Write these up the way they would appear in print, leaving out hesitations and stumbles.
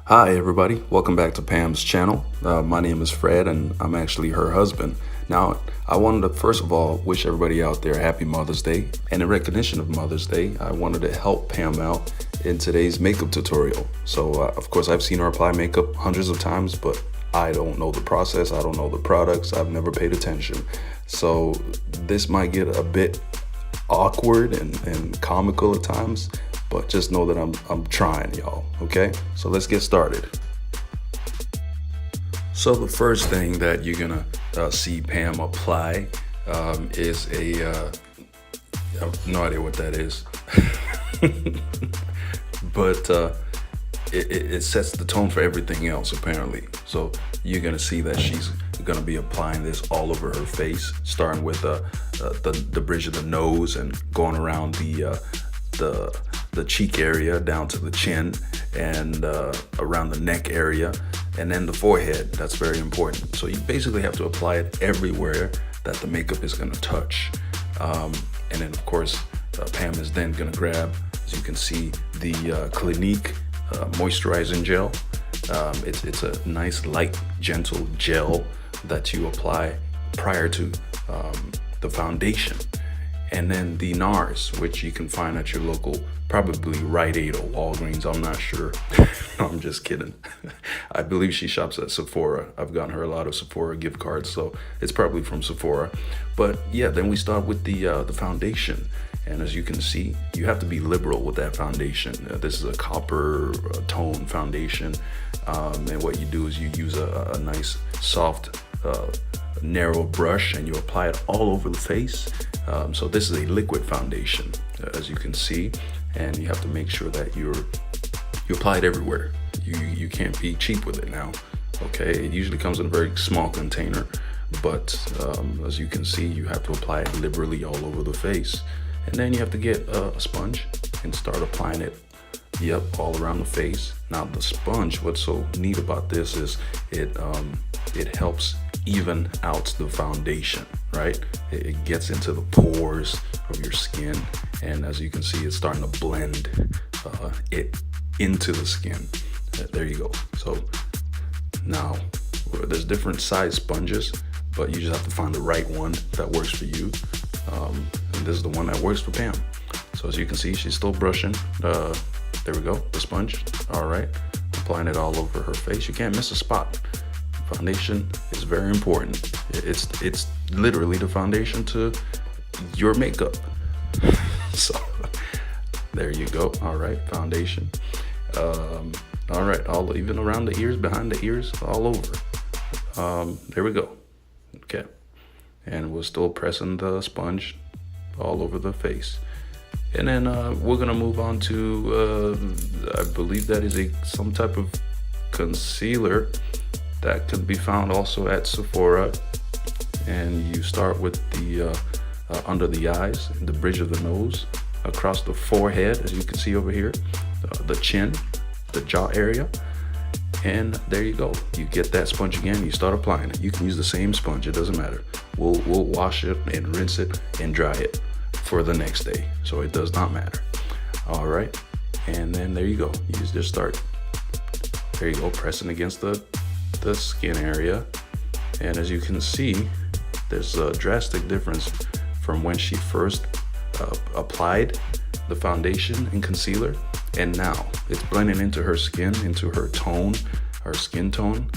Hi everybody, welcome back to Pam's channel. My name is Fred and I'm actually her husband. Now, I wanted to first of all wish everybody out there a happy Mother's Day. And in recognition of Mother's Day, I wanted to help Pam out in today's makeup tutorial. So of course I've seen her apply makeup hundreds of times, but I don't know the process, I don't know the products, I've never paid attention. So this might get a bit awkward and comical at times, but just know that I'm trying, y'all, okay? So let's get started. So the first thing that you're gonna see Pam apply is a, I have no idea what that is, but it sets the tone for everything else apparently. So you're gonna see that she's gonna be applying this all over her face, starting with the bridge of the nose and going around the cheek area down to the chin and around the neck area, and then the forehead. That's very important. So you basically have to apply it everywhere that the makeup is going to touch. And then of course Pam is then going to grab, as you can see, the Clinique moisturizing gel. It's a nice light gentle gel that you apply prior to the foundation. And then the NARS, which you can find at your local, probably Rite Aid or Walgreens, I'm not sure. No, I'm just kidding. I believe she shops at Sephora. I've gotten her a lot of Sephora gift cards, so it's probably from Sephora. But yeah, then we start with the foundation. And as you can see, you have to be liberal with that foundation. This is a copper tone foundation. And what you do is you use a nice, soft, narrow brush and you apply it all over the face. So this is a liquid foundation, as you can see, and you have to make sure that you apply it everywhere. You can't be cheap with it now, okay? It usually comes in a very small container, but as you can see, you have to apply it liberally all over the face. And then you have to get a sponge and start applying it, all around the face. Now the sponge, what's so neat about this is it helps even out the foundation, right? It gets into the pores of your skin, and as you can see, it's starting to blend it into the skin. There you go. So now there's different size sponges, but you just have to find the right one that works for you. And this is the one that works for Pam. So as you can see, she's still brushing. There we go, the sponge. All right, applying it all over her face. You can't miss a spot. Foundation is very important. It's literally the foundation to your makeup. So there you go. All right, foundation. All right, even around the ears, behind the ears, all over. There we go. Okay, and we're still pressing the sponge all over the face. And then we're gonna move on to I believe that is some type of concealer that can be found also at Sephora. And you start with the under the eyes, the bridge of the nose, across the forehead, as you can see over here, the chin, the jaw area, and there you go. You get that sponge again, you start applying it. You can use the same sponge, it doesn't matter. We'll wash it and rinse it and dry it for the next day, so it does not matter. All right, and then there you go. You just start, there you go, pressing against the skin area. And as you can see, there's a drastic difference from when she first applied the foundation and concealer, and now it's blending into her skin, into her tone, her skin tone.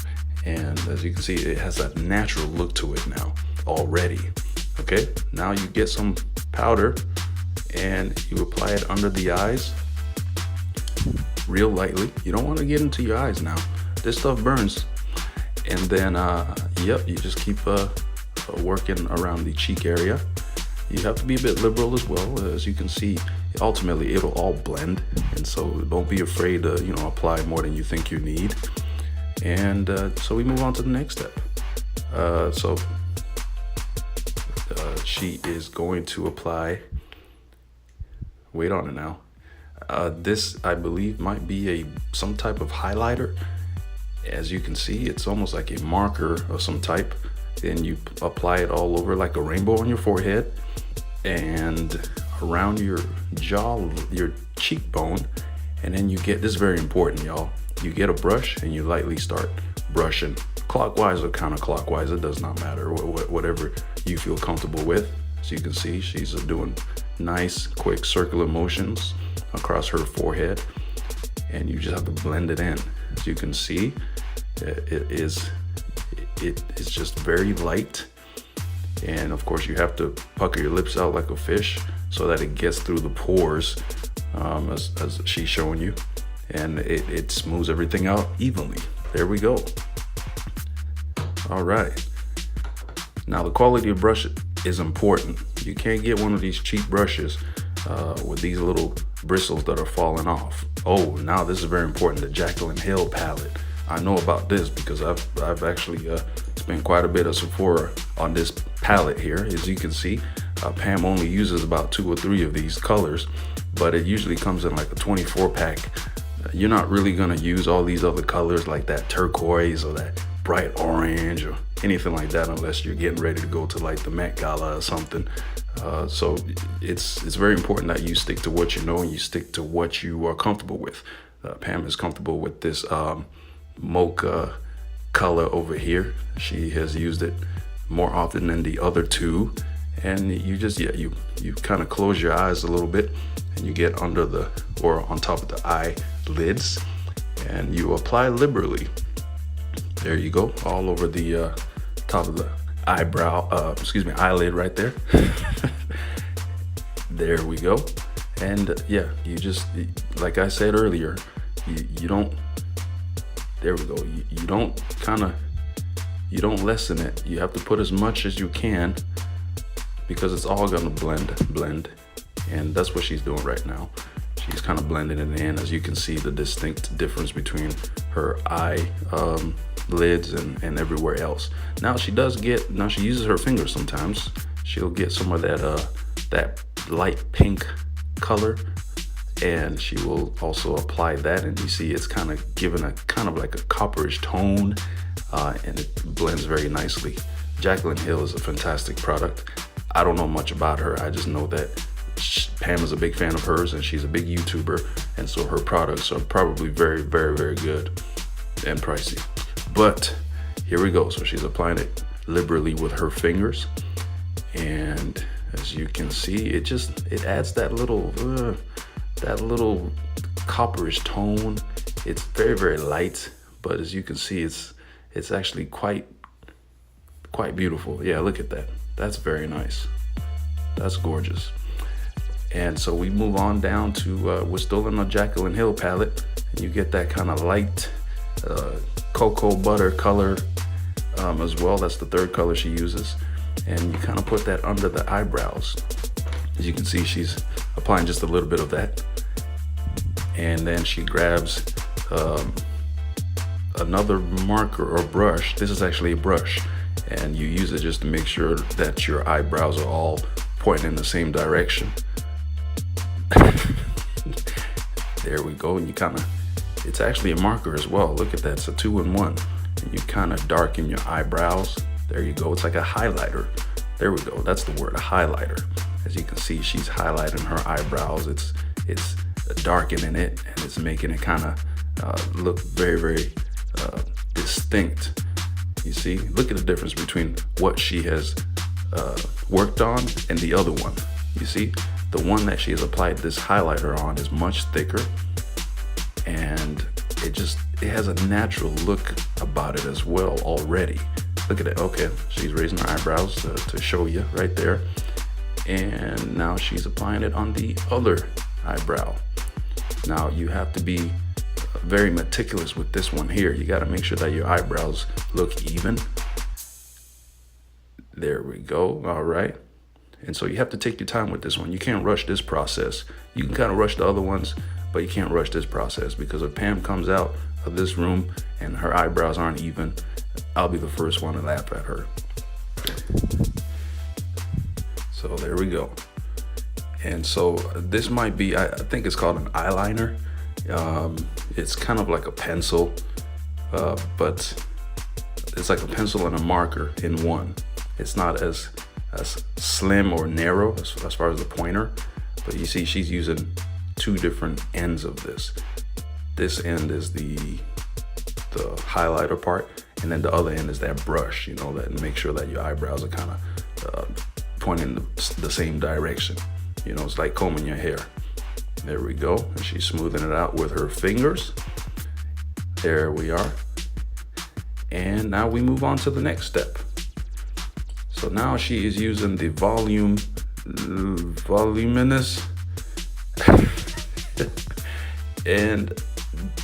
And as you can see, it has that natural look to it now already. Okay, now you get some powder and you apply it under the eyes real lightly. You don't want to get into your eyes now, this stuff burns. And then you just keep working around the cheek area. You have to be a bit liberal as well. As you can see, ultimately it'll all blend, and so don't be afraid to apply more than you think you need. And so we move on to the next step. She is going to apply, wait on it now, this I believe might be some type of highlighter. As you can see, it's almost like a marker of some type, and you apply it all over like a rainbow on your forehead and around your jaw, your cheekbone, and then you get, this is very important, y'all, you get a brush and you lightly start brushing clockwise or counterclockwise. It does not matter, whatever you feel comfortable with. As you can see, she's doing nice, quick circular motions across her forehead, and you just have to blend it in. As you can see, it's just very light, and of course you have to pucker your lips out like a fish so that it gets through the pores, as she's showing you, and it smooths everything out evenly. There we go. All right, now the quality of brush is important. You can't get one of these cheap brushes with these little bristles that are falling off. Oh, now this is very important, the Jaclyn Hill palette. I know about this because I've actually spent quite a bit of Sephora on this palette here. As you can see, Pam only uses about 2 or 3 of these colors, but it usually comes in like a 24 pack. You're not really gonna use all these other colors like that turquoise or that bright orange or anything like that unless you're getting ready to go to like the Met Gala or something. So it's very important that you stick to what you know and you stick to what you are comfortable with. Pam is comfortable with this mocha color over here. She has used it more often than the other 2, and you just you kind of close your eyes a little bit and you get under the or on top of the eyelids and you apply liberally. There you go, all over the top of the eyelid right there. There we go. And yeah, you just, like I said earlier, you don't, there we go. You don't lessen it. You have to put as much as you can because it's all gonna blend. And that's what she's doing right now. She's kind of blending it in. As you can see, the distinct difference between her eye lids and everywhere else. Now she uses her fingers sometimes. She'll get some of that light pink color, and she will also apply that, and you see it's kind of giving a kind of like a copperish tone, and it blends very nicely. Jaclyn Hill is a fantastic product. I don't know much about her. I just know that Pam is a big fan of hers and she's a big YouTuber, and so her products are probably very, very, very good and pricey. But here we go. So she's applying it liberally with her fingers, and as you can see, it adds that little copperish tone. It's very, very light, but as you can see, it's actually quite beautiful. Yeah, look at that. That's very nice. That's gorgeous. And so we move on down to we're still in the Jaclyn Hill palette, and you get that kind of light cocoa butter color as well. That's the 3rd color she uses, and you kind of put that under the eyebrows. As you can see, she's applying just a little bit of that, and then she grabs another marker or brush. This is actually a brush, and you use it just to make sure that your eyebrows are all pointing in the same direction. There we go. And you kind of, it's actually a marker as well. Look at that. It's a 2-in-1. And you kind of darken your eyebrows. There you go. It's like a highlighter. There we go. That's the word, a highlighter. As you can see, she's highlighting her eyebrows. It's darkening it, and it's making it kind of look very, very distinct. You see, look at the difference between what she has worked on and the other one. You see, the one that she has applied this highlighter on is much thicker, and it has a natural look about it as well already. Look at it. Okay, she's raising her eyebrows to show you right there, and now she's applying it on the other eyebrow. Now you have to be very meticulous with this one here. You got to make sure that your eyebrows look even. There we go. All right. And so you have to take your time with this one. You can't rush this process. You can kind of rush the other ones, but you can't rush this process, because if Pam comes out of this room and her eyebrows aren't even, I'll be the first one to laugh at her. So there we go. And so this might be, I think it's called an eyeliner. It's kind of like a pencil, but it's like a pencil and a marker in one. It's not as slim or narrow as far as the pointer, but you see she's using 2 different ends of this. This end is the highlighter part, and then the other end is that brush, you know, that make sure that your eyebrows are kind of pointing the same direction. You know, it's like combing your hair. There we go. And she's smoothing it out with her fingers. There we are. And now we move on to the next step. So now she is using the voluminous and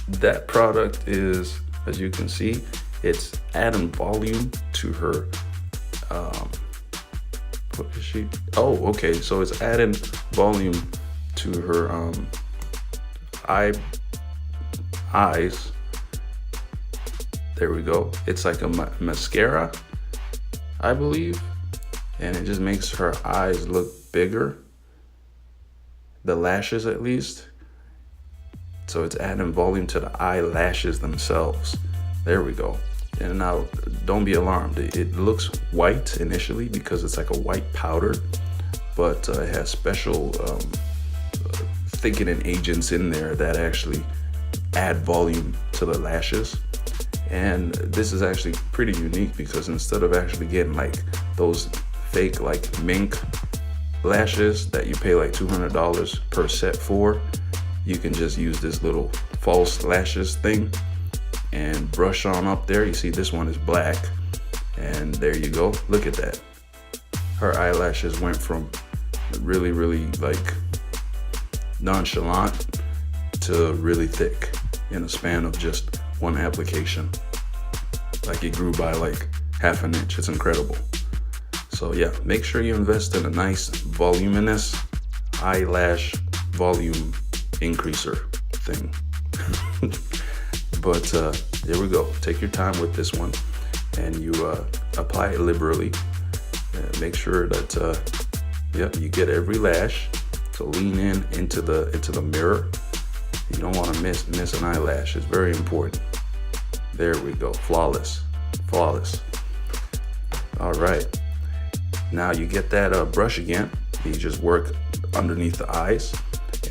that product is, as you can see, it's adding volume to her what is she? Oh, okay. So it's adding volume to her eyes. There we go. It's like a mascara, I believe, and it just makes her eyes look bigger, the lashes at least. So it's adding volume to the eyelashes themselves. There we go. And now don't be alarmed. It looks white initially because it's like a white powder, but it has special thickening agents in there that actually add volume to the lashes. And this is actually pretty unique because instead of actually getting like those fake like mink lashes that you pay like $200 per set for, you can just use this little false lashes thing and brush on up there. You see this one is black, and there you go. Look at that. Her eyelashes went from really like nonchalant to really thick in a span of just one application. Like it grew by like half an inch. It's incredible. So yeah, make sure you invest in a nice voluminous eyelash volume increaser thing. But there we go. Take your time with this one, and you apply it liberally. Make sure that you get every lash. So lean into the mirror. You don't want to miss an eyelash. It's very important. There we go. Flawless. All right. Now you get that brush again. You just work underneath the eyes.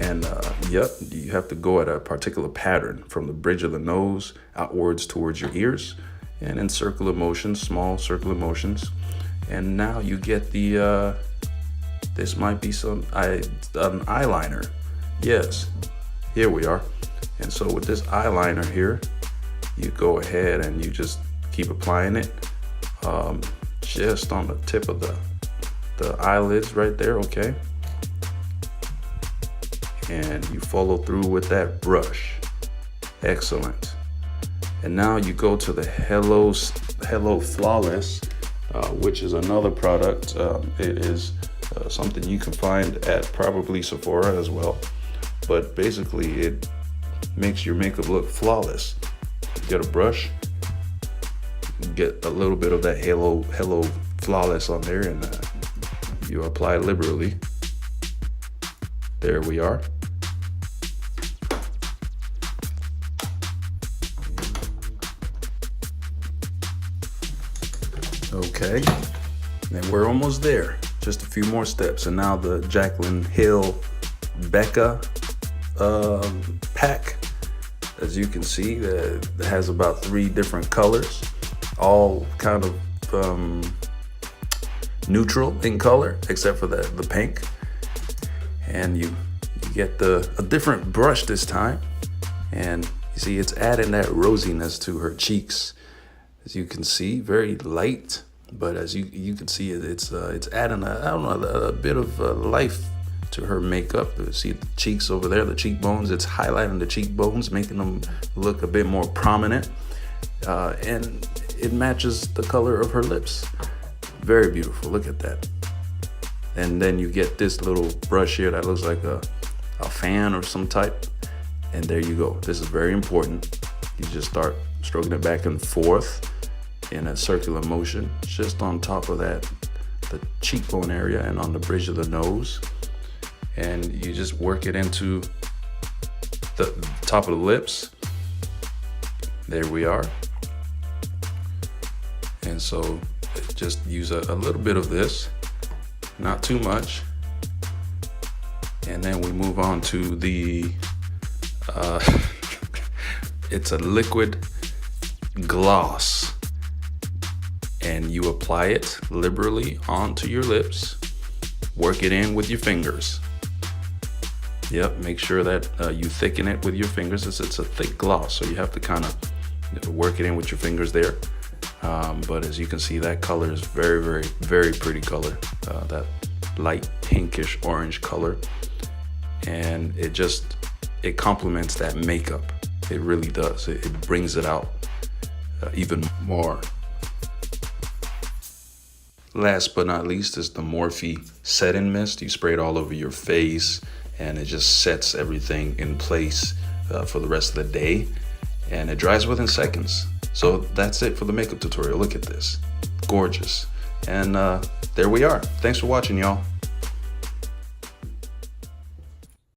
And you have to go at a particular pattern from the bridge of the nose outwards towards your ears, and in circular motions, small circular motions. And now you get the this might be an eyeliner. Yes, here we are. And so with this eyeliner here, you go ahead and you just keep applying it just on the tip of the eyelids right there. Okay. And you follow through with that brush. Excellent. And now you go to the Hello Flawless, which is another product. It is something you can find at probably Sephora as well. But basically it makes your makeup look flawless. You get a brush, get a little bit of that Hello Flawless on there, and you apply liberally. There we are. Okay, and we're almost there. Just a few more steps, and now the Jaclyn Hill Becca pack. As you can see, it has about 3 different colors, all kind of neutral in color, except for the pink. And you get a different brush this time, and you see it's adding that rosiness to her cheeks. As you can see, very light, but as you can see, it's adding a bit of life to her makeup. You see the cheeks over there, the cheekbones. It's highlighting the cheekbones, making them look a bit more prominent, and it matches the color of her lips. Very beautiful. Look at that. And then you get this little brush here that looks like a fan or some type. And there you go. This is very important. You just start stroking it back and forth in a circular motion, just on top of the cheekbone area and on the bridge of the nose. And you just work it into the top of the lips. There we are. And so just use a little bit of this. Not too much. And then we move on to the, it's a liquid gloss, and you apply it liberally onto your lips. Work it in with your fingers. Yep, make sure that you thicken it with your fingers. It's a thick gloss, so you have to kind of work it in with your fingers there. But as you can see, that color is very, very, very pretty color. That light pinkish orange color. And it complements that makeup. It really does. It brings it out even more. Last but not least is the Morphe Setting Mist. You spray it all over your face, and it just sets everything in place for the rest of the day. And it dries within seconds. So that's it for the makeup tutorial. Look at this. Gorgeous. And there we are. Thanks for watching, y'all.